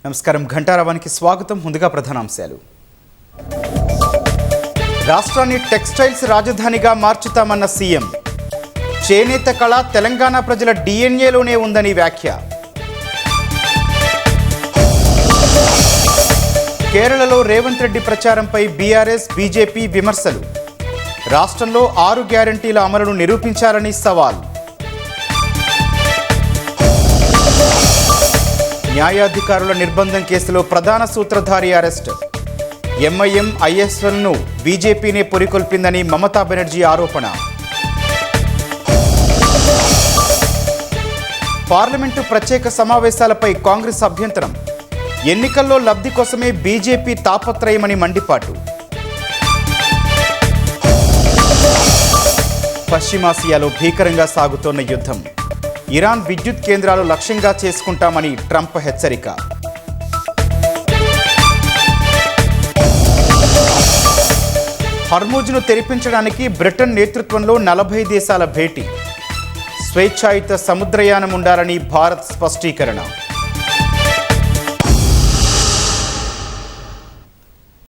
నమస్కారం. ఘంటారావానికి స్వాగతం. ముందుగా ప్రధానాంశాలు. రాష్ట్రాన్ని టెక్స్టైల్స్ రాజధానిగా మార్చుతామన్న సీఎం. చేనేత కళ తెలంగాణ ప్రజల డిఎన్ఏలోనే ఉందని వ్యాఖ్య. కేరళలో రేవంత్ రెడ్డి ప్రచారంపై బీఆర్ఎస్ బీజేపీ విమర్శలు. రాష్ట్రంలో 6 గ్యారంటీల అమలును నిరూపించాలని సవాల్. న్యాయాధికారుల నిర్బంధం కేసులో ప్రధాన సూత్రధారి అరెస్ట్. ఎంఐఎం ఐఎస్ఎల్ను బీజేపీనే పురికొల్పిందని మమతా బెనర్జీ ఆరోపణ. పార్లమెంటు ప్రత్యేక సమావేశాలపై కాంగ్రెస్ అభ్యంతరం. ఎన్నికల్లో లబ్ధి కోసమే బీజేపీ తాపత్రయమని మండిపాటు. పశ్చిమాసియాలో భీకరంగా సాగుతోన్న యుద్ధం. ఇరాన్ విద్యుత్ కేంద్రాలు లక్ష్యంగా చేసుకుంటామని ట్రంప్ హెచ్చరిక. హర్మూజ్ను తెరిపించడానికి బ్రిటన్ నేతృత్వంలో 40 దేశాల భేటీ. స్వేచ్ఛాయుత సముద్రయానం ఉండాలని భారత్ స్పష్టీకరణ.